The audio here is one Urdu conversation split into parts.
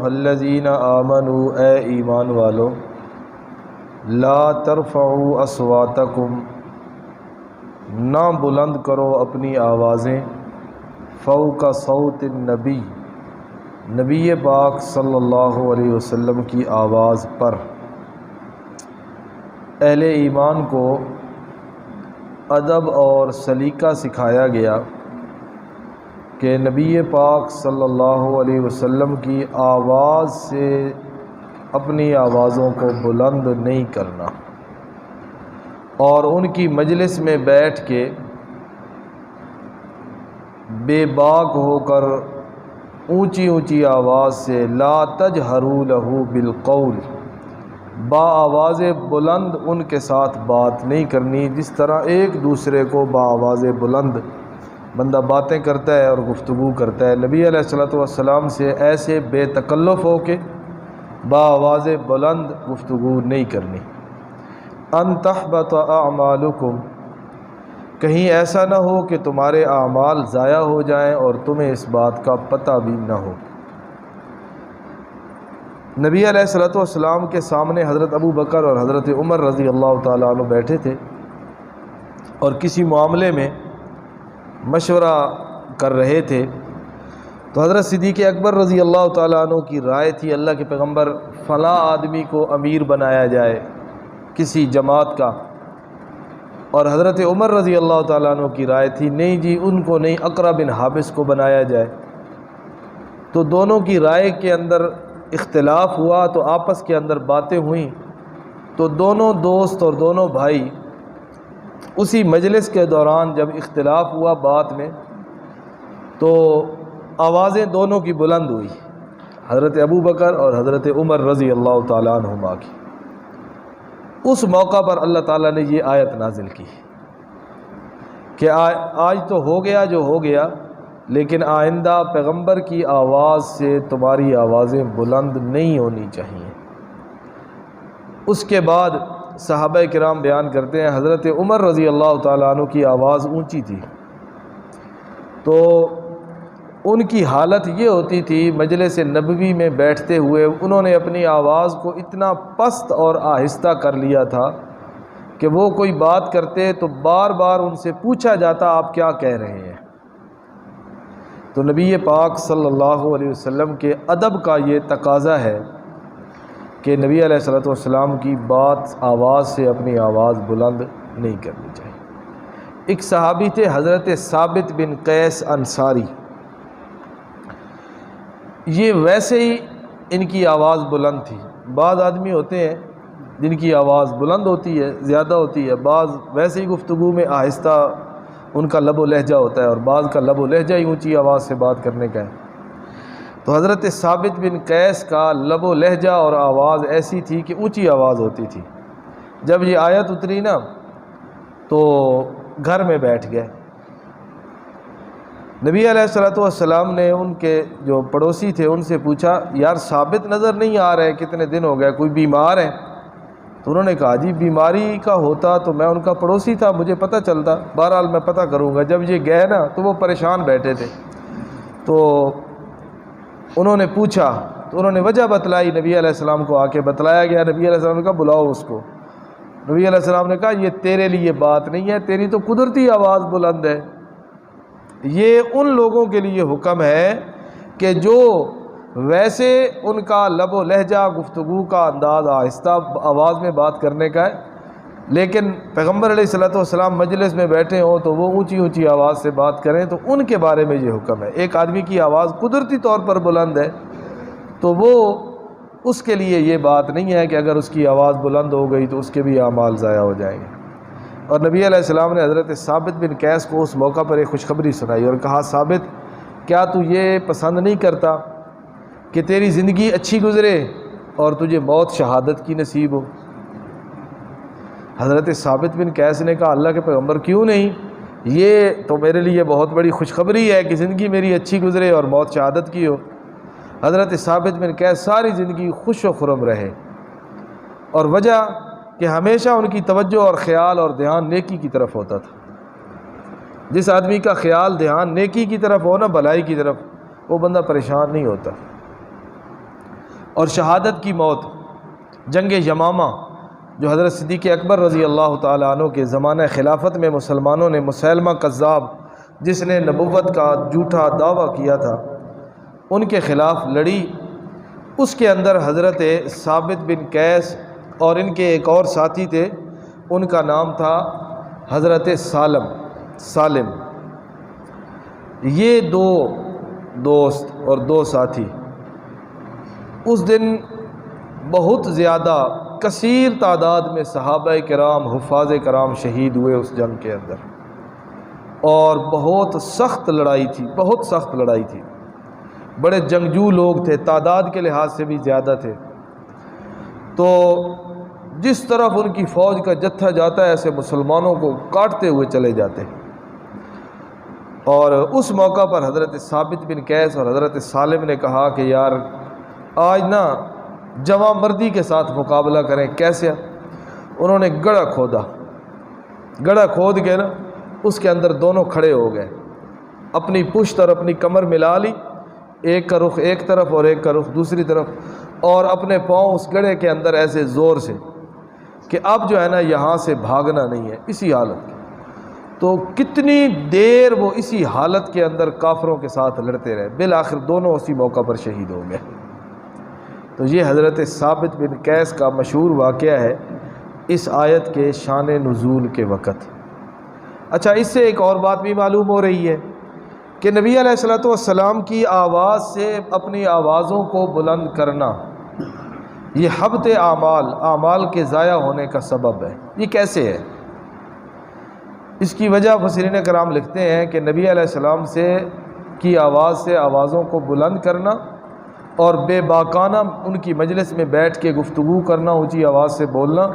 ایھا الذین آمنوا اے ایمان والو لا ترفعوا اصواتکم نہ بلند کرو اپنی آوازیں فوق صوت النبی نبی پاک صلی اللہ علیہ وسلم کی آواز پر۔ اہل ایمان کو ادب اور سلیقہ سکھایا گیا کہ نبی پاک صلی اللہ علیہ وسلم کی آواز سے اپنی آوازوں کو بلند نہیں کرنا، اور ان کی مجلس میں بیٹھ کے بے باک ہو کر اونچی اونچی آواز سے لا تجہروا لہ بالقول با آواز بلند ان کے ساتھ بات نہیں کرنی، جس طرح ایک دوسرے کو با آواز بلند بندہ باتیں کرتا ہے اور گفتگو کرتا ہے، نبی علیہ الصلوۃ والسلام سے ایسے بے تکلف ہو کے با آواز بلند گفتگو نہیں کرنی۔ ان تحبط اعمالکم کہیں ایسا نہ ہو کہ تمہارے اعمال ضائع ہو جائیں اور تمہیں اس بات کا پتہ بھی نہ ہو۔ نبی علیہ الصلوۃ والسلام کے سامنے حضرت ابو بکر اور حضرت عمر رضی اللہ تعالیٰ عنہ بیٹھے تھے اور کسی معاملے میں مشورہ کر رہے تھے، تو حضرت صدیق اکبر رضی اللہ تعالیٰ عنہ کی رائے تھی اللہ کے پیغمبر فلاں آدمی کو امیر بنایا جائے کسی جماعت کا، اور حضرت عمر رضی اللہ تعالیٰ عنہ کی رائے تھی نہیں جی ان کو نہیں، اقرع بن حابس کو بنایا جائے۔ تو دونوں کی رائے کے اندر اختلاف ہوا، تو آپس کے اندر باتیں ہوئیں، تو دونوں دوست اور دونوں بھائی اسی مجلس کے دوران جب اختلاف ہوا بات میں، تو آوازیں دونوں کی بلند ہوئی، حضرت ابو بکر اور حضرت عمر رضی اللہ تعالیٰ عنہما کی۔ اس موقع پر اللہ تعالیٰ نے یہ آیت نازل کی کہ آج تو ہو گیا جو ہو گیا، لیکن آئندہ پیغمبر کی آواز سے تمہاری آوازیں بلند نہیں ہونی چاہیے۔ اس کے بعد صحابہ کرام بیان کرتے ہیں حضرت عمر رضی اللہ تعالیٰ عنہ کی آواز اونچی تھی، تو ان کی حالت یہ ہوتی تھی مجلس نبوی میں بیٹھتے ہوئے انہوں نے اپنی آواز کو اتنا پست اور آہستہ کر لیا تھا کہ وہ کوئی بات کرتے تو بار بار ان سے پوچھا جاتا آپ کیا کہہ رہے ہیں۔ تو نبی پاک صلی اللہ علیہ وسلم کے ادب کا یہ تقاضا ہے کہ نبی علیہ الصلوۃ والسلام کی بات آواز سے اپنی آواز بلند نہیں کرنی چاہیے۔ ایک صحابی تھے حضرت ثابت بن قیس انصاری، یہ ویسے ہی ان کی آواز بلند تھی۔ بعض آدمی ہوتے ہیں جن کی آواز بلند ہوتی ہے، زیادہ ہوتی ہے، بعض ویسے ہی گفتگو میں آہستہ ان کا لب و لہجہ ہوتا ہے، اور بعض کا لب و لہجہ ہی اونچی آواز سے بات کرنے کا ہے۔ تو حضرت ثابت بن قیس کا لب و لہجہ اور آواز ایسی تھی کہ اونچی آواز ہوتی تھی۔ جب یہ آیت اتری نا تو گھر میں بیٹھ گئے۔ نبی علیہ الصلوۃ والسلام نے ان کے جو پڑوسی تھے ان سے پوچھا یار ثابت نظر نہیں آ رہے، کتنے دن ہو گئے، کوئی بیمار ہے؟ تو انہوں نے کہا جی بیماری کا ہوتا تو میں ان کا پڑوسی تھا، مجھے پتہ چلتا، بہرحال میں پتہ کروں گا۔ جب یہ گئے نا تو وہ پریشان بیٹھے تھے، تو انہوں نے پوچھا تو انہوں نے وجہ بتلائی، نبی علیہ السلام کو آ کے بتلایا گیا۔ نبی علیہ السلام نے کہا بلاؤ اس کو۔ نبی علیہ السلام نے کہا یہ تیرے لیے بات نہیں ہے، تیری تو قدرتی آواز بلند ہے، یہ ان لوگوں کے لیے حکم ہے کہ جو ویسے ان کا لب و لہجہ گفتگو کا انداز آہستہ آواز میں بات کرنے کا ہے، لیکن پیغمبر علیہ الصلوۃ والسلام مجلس میں بیٹھے ہوں تو وہ اونچی اونچی آواز سے بات کریں، تو ان کے بارے میں یہ حکم ہے۔ ایک آدمی کی آواز قدرتی طور پر بلند ہے تو وہ اس کے لیے یہ بات نہیں ہے کہ اگر اس کی آواز بلند ہو گئی تو اس کے بھی اعمال ضائع ہو جائیں گے۔ اور نبی علیہ السلام نے حضرت ثابت بن قیس کو اس موقع پر ایک خوشخبری سنائی اور کہا ثابت کیا تو یہ پسند نہیں کرتا کہ تیری زندگی اچھی گزرے اور تجھے موت شہادت کی نصیب ہو؟ حضرت ثابت بن قیس نے کہا اللہ کے پیغمبر کیوں نہیں، یہ تو میرے لیے بہت بڑی خوشخبری ہے کہ زندگی میری اچھی گزرے اور موت شہادت کی ہو۔ حضرت ثابت بن قیس ساری زندگی خوش و خرم رہے، اور وجہ کہ ہمیشہ ان کی توجہ اور خیال اور دھیان نیکی کی طرف ہوتا تھا۔ جس آدمی کا خیال دھیان نیکی کی طرف ہو نا، بھلائی کی طرف، وہ بندہ پریشان نہیں ہوتا۔ اور شہادت کی موت جنگ یمامہ جو حضرت صدیق اکبر رضی اللہ تعالیٰ عنہ کے زمانہ خلافت میں مسلمانوں نے مسیلمہ کذاب جس نے نبوت کا جھوٹا دعویٰ کیا تھا ان کے خلاف لڑی، اس کے اندر حضرت ثابت بن قیس اور ان کے ایک اور ساتھی تھے، ان کا نام تھا حضرت سالم۔ یہ دو دوست اور دو ساتھی اس دن بہت زیادہ کثیر تعداد میں صحابہ کرام حفاظ کرام شہید ہوئے اس جنگ کے اندر، اور بہت سخت لڑائی تھی، بہت سخت لڑائی تھی، بڑے جنگجو لوگ تھے، تعداد کے لحاظ سے بھی زیادہ تھے۔ تو جس طرف ان کی فوج کا جتھا جاتا ہے ایسے مسلمانوں کو کاٹتے ہوئے چلے جاتے، اور اس موقع پر حضرت ثابت بن قیس اور حضرت سالم نے کہا کہ یار آج نا جواں مردی کے ساتھ مقابلہ کریں۔ کیسے؟ انہوں نے گڑھا کھود کے نا اس کے اندر دونوں کھڑے ہو گئے، اپنی پشت اور اپنی کمر ملا لی، ایک کا رخ ایک طرف اور ایک کا رخ دوسری طرف، اور اپنے پاؤں اس گڑھے کے اندر ایسے زور سے کہ اب جو ہے نا یہاں سے بھاگنا نہیں ہے، اسی حالت کی۔ تو کتنی دیر وہ اسی حالت کے اندر کافروں کے ساتھ لڑتے رہے، بالآخر دونوں اسی موقع پر شہید ہو گئے۔ تو یہ حضرت ثابت بن قیس کا مشہور واقعہ ہے اس آیت کے شان نزول کے وقت۔ اچھا، اس سے ایک اور بات بھی معلوم ہو رہی ہے کہ نبی علیہ الصلوۃ والسلام کی آواز سے اپنی آوازوں کو بلند کرنا یہ حبط اعمال کے ضائع ہونے کا سبب ہے۔ یہ کیسے ہے؟ اس کی وجہ مفسرین کرام لکھتے ہیں کہ نبی علیہ السلام کی آواز سے آوازوں کو بلند کرنا اور بے باکانہ ان کی مجلس میں بیٹھ کے گفتگو کرنا، اونچی آواز سے بولنا،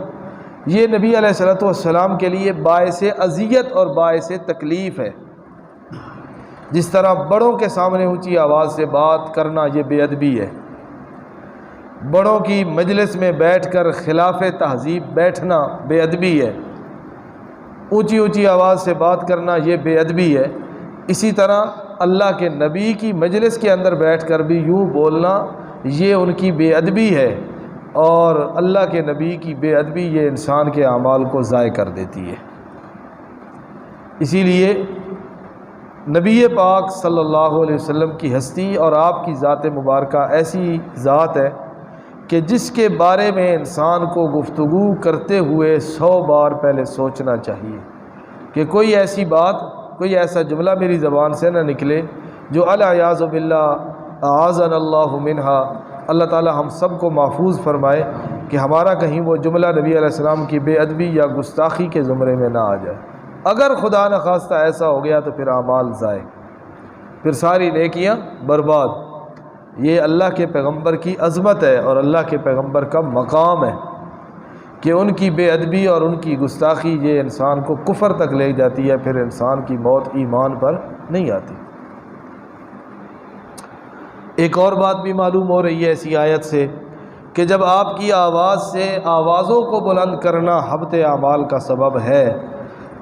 یہ نبی علیہ الصلوۃ والسلام کے لیے باعث اذیت اور باعث تکلیف ہے۔ جس طرح بڑوں کے سامنے اونچی آواز سے بات کرنا یہ بے ادبی ہے، بڑوں کی مجلس میں بیٹھ کر خلاف تہذیب بیٹھنا بے ادبی ہے، اونچی آواز سے بات کرنا یہ بے ادبی ہے۔ اسی طرح اللہ کے نبی کی مجلس کے اندر بیٹھ کر بھی یوں بولنا یہ ان کی بے ادبی ہے، اور اللہ کے نبی کی بے ادبی یہ انسان کے اعمال کو ضائع کر دیتی ہے۔ اسی لیے نبی پاک صلی اللہ علیہ وسلم کی ہستی اور آپ کی ذات مبارکہ ایسی ذات ہے کہ جس کے بارے میں انسان کو گفتگو کرتے ہوئے 100 بار پہلے سوچنا چاہیے کہ کوئی ایسی بات، کوئی ایسا جملہ میری زبان سے نہ نکلے جو العیاذ باللہ اعاذنا اللہ منہا، اللہ تعالی ہم سب کو محفوظ فرمائے کہ ہمارا کہیں وہ جملہ نبی علیہ السلام کی بے ادبی یا گستاخی کے زمرے میں نہ آ جائے۔ اگر خدا نخواستہ ایسا ہو گیا تو پھر اعمال ضائع، پھر ساری نیکیاں برباد۔ یہ اللہ کے پیغمبر کی عظمت ہے اور اللہ کے پیغمبر کا مقام ہے کہ ان کی بے ادبی اور ان کی گستاخی یہ انسان کو کفر تک لے جاتی ہے، پھر انسان کی موت ایمان پر نہیں آتی۔ ایک اور بات بھی معلوم ہو رہی ہے اسی آیت سے کہ جب آپ کی آواز سے آوازوں کو بلند کرنا حبط اعمال کا سبب ہے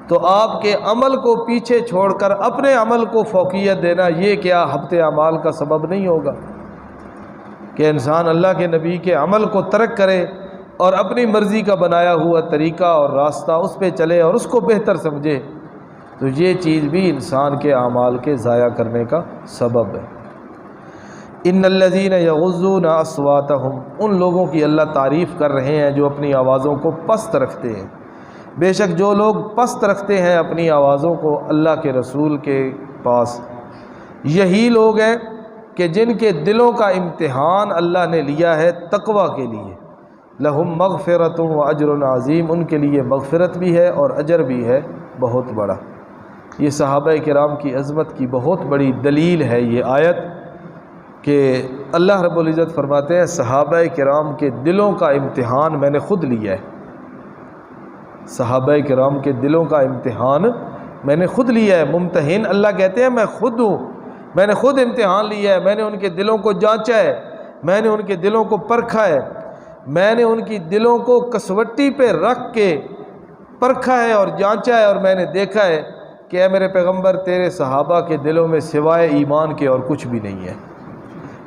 تو آپ کے عمل کو پیچھے چھوڑ کر اپنے عمل کو فوقیت دینا یہ کیا حبط اعمال کا سبب نہیں ہوگا کہ انسان اللہ کے نبی کے عمل کو ترک کرے اور اپنی مرضی کا بنایا ہوا طریقہ اور راستہ اس پہ چلے اور اس کو بہتر سمجھے، تو یہ چیز بھی انسان کے اعمال کے ضائع کرنے کا سبب ہے۔ ان الذین یغضون اصواتہم، ان لوگوں کی اللہ تعریف کر رہے ہیں جو اپنی آوازوں کو پست رکھتے ہیں۔ بے شک جو لوگ پست رکھتے ہیں اپنی آوازوں کو اللہ کے رسول کے پاس، یہی لوگ ہیں کہ جن کے دلوں کا امتحان اللہ نے لیا ہے تقوی کے لیے۔ لہم مغفرۃ و اجر عظیم، ان کے لیے مغفرت بھی ہے اور اجر بھی ہے بہت بڑا۔ یہ صحابہ کرام کی عظمت کی بہت بڑی دلیل ہے یہ آیت کہ اللہ رب العزت فرماتے ہیں صحابہ کرام کے دلوں کا امتحان میں نے خود لیا ہے، صحابہ کرام کے دلوں کا امتحان میں نے خود لیا ہے۔ ممتحن اللہ کہتے ہیں میں خود ہوں، میں نے خود امتحان لیا ہے، میں نے ان کے دلوں کو جانچا ہے، میں نے ان کے دلوں کو پرکھا ہے، میں نے ان کی دلوں کو کسوٹی پہ رکھ کے پرکھا ہے اور جانچا ہے، اور میں نے دیکھا ہے کہ اے میرے پیغمبر تیرے صحابہ کے دلوں میں سوائے ایمان کے اور کچھ بھی نہیں ہے،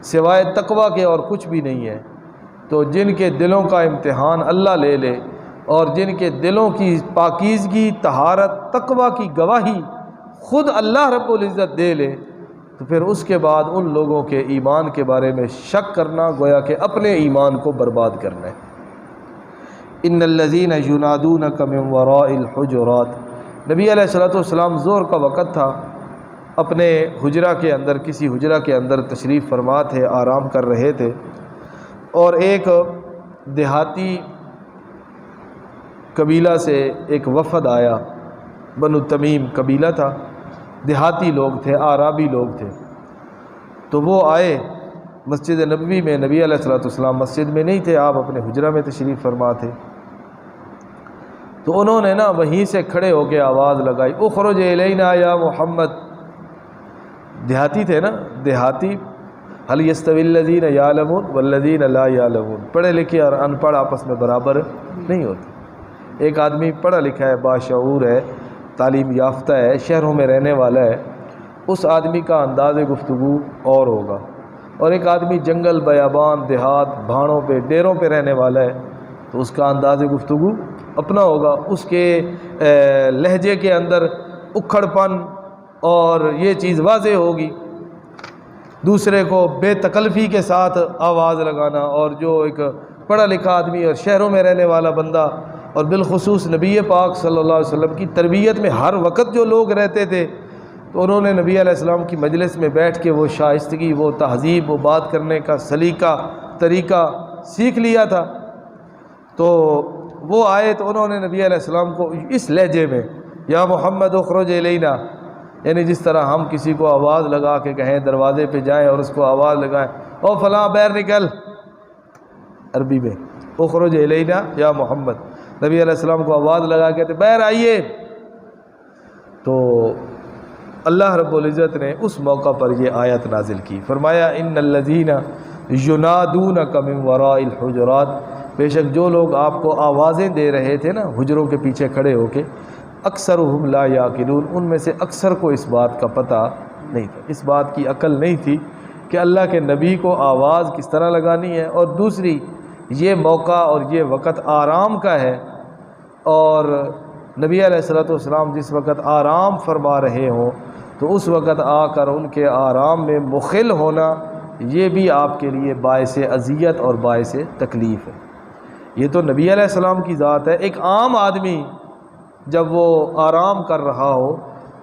سوائے تقوی کے اور کچھ بھی نہیں ہے۔ تو جن کے دلوں کا امتحان اللہ لے لے اور جن کے دلوں کی پاکیزگی، طہارت، تقوی کی گواہی خود اللہ رب العزت دے لے، تو پھر اس کے بعد ان لوگوں کے ایمان کے بارے میں شک کرنا گویا کہ اپنے ایمان کو برباد کرنا ہے۔ ان الذین ینادونک من وراء الحجرات، نبی علیہ الصلوۃ والسلام ظہر کا وقت تھا، اپنے حجرہ کے اندر، کسی حجرہ کے اندر تشریف فرما تھے، آرام کر رہے تھے، اور ایک دیہاتی قبیلہ سے ایک وفد آیا، بنو تمیم قبیلہ تھا، دیہاتی لوگ تھے، اعرابی لوگ تھے، تو وہ آئے مسجد نبوی میں۔ نبی علیہ الصلوۃ والسلام مسجد میں نہیں تھے، آپ اپنے حجرہ میں تشریف فرما تھے، تو انہوں نے نا وہیں سے کھڑے ہو کے آواز لگائی، اخرج الینا یا محمد۔ دیہاتی تھے نا، دیہاتی، هل یستوی الذین یعلمون والذین لا یعلمون، پڑھے لکھے اور ان پڑھ آپس میں برابر نہیں ہوتے۔ ایک آدمی پڑھا لکھا ہے، باشعور ہے، تعلیم یافتہ ہے، شہروں میں رہنے والا ہے، اس آدمی کا انداز گفتگو اور ہوگا، اور ایک آدمی جنگل، بیابان، دیہات، بھاڑوں پہ، ڈیروں پہ رہنے والا ہے، تو اس کا انداز گفتگو اپنا ہوگا، اس کے لہجے کے اندر اکھڑ پن اور یہ چیز واضح ہوگی۔ دوسرے کو بے تکلفی کے ساتھ آواز لگانا، اور جو ایک پڑھا لکھا آدمی اور شہروں میں رہنے والا بندہ، اور بالخصوص نبی پاک صلی اللہ علیہ وسلم کی تربیت میں ہر وقت جو لوگ رہتے تھے، تو انہوں نے نبی علیہ السلام کی مجلس میں بیٹھ کے وہ شائستگی، وہ تہذیب، وہ بات کرنے کا سلیقہ، طریقہ سیکھ لیا تھا۔ تو وہ آئے تو انہوں نے نبی علیہ السلام کو اس لہجے میں، یا محمد اخرج الینا، یعنی جس طرح ہم کسی کو آواز لگا کے کہیں، دروازے پہ جائیں اور اس کو آواز لگائیں، او فلاں باہر نکل، عربی میں اخرج الینا یا محمد، نبی علیہ السلام کو آواز لگا کے کہتے باہر آئیے۔ تو اللہ رب العزت نے اس موقع پر یہ آیت نازل کی، فرمایا ان الذین ینادونک من وراء الحجرات، بے شک جو لوگ آپ کو آوازیں دے رہے تھے نا حجروں کے پیچھے کھڑے ہو کے، اکثرہم لا یعقلون، ان میں سے اکثر کو اس بات کا پتہ نہیں تھا، اس بات کی عقل نہیں تھی کہ اللہ کے نبی کو آواز کس طرح لگانی ہے، اور دوسری یہ موقع اور یہ وقت آرام کا ہے، اور نبی علیہ الصلوۃ والسلام جس وقت آرام فرما رہے ہوں تو اس وقت آ کر ان کے آرام میں مخل ہونا، یہ بھی آپ کے لیے باعث اذیت اور باعث تکلیف ہے۔ یہ تو نبی علیہ السلام کی ذات ہے، ایک عام آدمی جب وہ آرام کر رہا ہو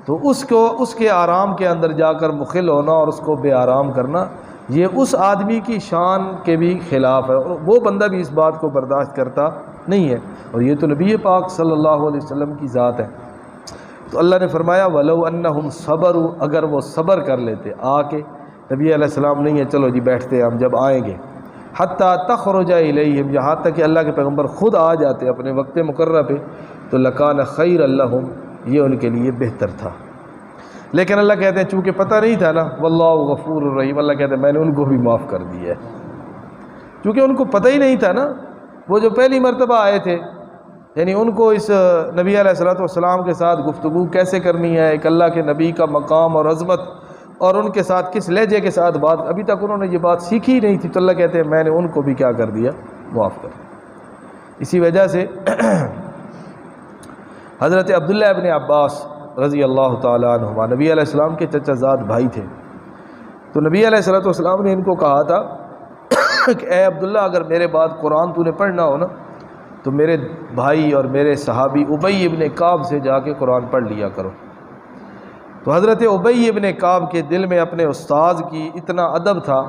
تو اس کے آرام کے اندر جا کر مخل ہونا اور اس کو بے آرام کرنا، یہ اس آدمی کی شان کے بھی خلاف ہے، اور وہ بندہ بھی اس بات کو برداشت کرتا نہیں ہے، اور یہ تو نبی پاک صلی اللہ علیہ وسلم کی ذات ہے۔ تو اللہ نے فرمایا وَلَوْ أَنَّهُمْ صَبَرُوا، اگر وہ صبر کر لیتے، آ کے نبی علیہ السلام نہیں ہے چلو جی بیٹھتے ہیں ہم، جب آئیں گے، حتیٰ تخرج الیہم، یہاں تک کہ اللہ کے پیغمبر خود آ جاتے اپنے وقت مقررہ پہ، تو لکان خیر لہم، یہ ان کے لیے بہتر تھا۔ لیکن اللہ کہتے ہیں چونکہ پتہ نہیں تھا نا، واللہ غفور الرحیم، اللہ کہتے ہیں میں نے ان کو بھی معاف کر دیا ہے، چونکہ ان کو پتہ ہی نہیں تھا نا، وہ جو پہلی مرتبہ آئے تھے، یعنی ان کو اس نبی علیہ الصلوۃ والسلام کے ساتھ گفتگو کیسے کرنی ہے، ایک اللہ کے نبی کا مقام اور عظمت، اور ان کے ساتھ کس لہجے کے ساتھ بات، ابھی تک انہوں نے یہ بات سیکھی ہی نہیں تھی، تو اللہ کہتے ہیں میں نے ان کو بھی کیا کر دیا، معاف کر دیا۔ اسی وجہ سے حضرت عبداللہ ابن عباس رضی اللہ تعالیٰ عنہما نبی علیہ السلام کے چچا زاد بھائی تھے، تو نبی علیہ الصلوۃ والسلام نے ان کو کہا تھا کہ اے عبداللہ اگر میرے بعد قرآن تو نے پڑھنا ہو نا تو میرے بھائی اور میرے صحابی ابی ابن کعب سے جا کے قرآن پڑھ لیا کرو۔ تو حضرت ابی ابن کعب کے دل میں اپنے استاذ کی اتنا ادب تھا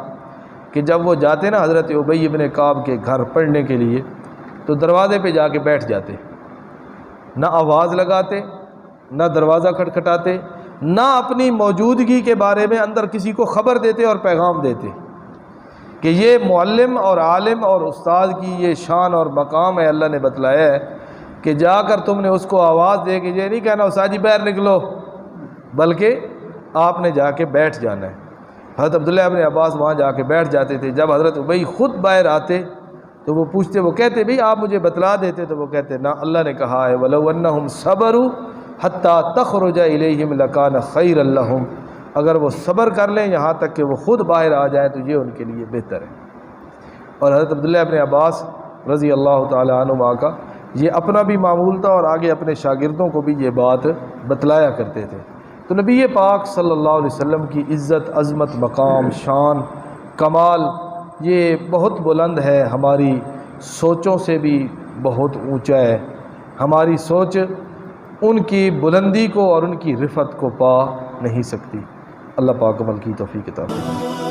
کہ جب وہ جاتے نا حضرت ابی ابن کعب کے گھر پڑھنے کے لیے تو دروازے پہ جا کے بیٹھ جاتے، نہ آواز لگاتے، نہ دروازہ کھٹکھٹاتے، نہ اپنی موجودگی کے بارے میں اندر کسی کو خبر دیتے اور پیغام دیتے کہ یہ معلم اور عالم اور استاد کی یہ شان اور مقام ہے، اللہ نے بتلایا ہے کہ جا کر تم نے اس کو آواز دے کہ یہ نہیں کہنا استاد جی باہر نکلو، بلکہ آپ نے جا کے بیٹھ جانا ہے۔ حضرت عبداللہ ابن عباس وہاں جا کے بیٹھ جاتے تھے، جب حضرت ابی خود باہر آتے تو وہ پوچھتے، وہ کہتے بھئی آپ مجھے بتلا دیتے، تو وہ کہتے نہ، اللہ نے کہا ہے وَلَوْ أَنَّهُمْ صَبَرُوا حَتَّى تَخْرُجَ إِلَيْهِمْ لَكَانَ خَيْرًا لَهُمْ، اگر وہ صبر کر لیں یہاں تک کہ وہ خود باہر آ جائیں تو یہ ان کے لیے بہتر ہے۔ اور حضرت عبداللہ ابن عباس رضی اللہ تعالی عنہما کا یہ اپنا بھی معمول تھا اور آگے اپنے شاگردوں کو بھی یہ بات بتلایا کرتے تھے۔ تو نبی پاک صلی اللہ علیہ وسلم کی عزت، عظمت، مقام، شان، کمال یہ بہت بلند ہے، ہماری سوچوں سے بھی بہت اونچا ہے۔ ہماری سوچ ان کی بلندی کو اور ان کی رفعت کو پا نہیں سکتی۔ اللہ پاک عمل کی توفیق عطا فرمائے۔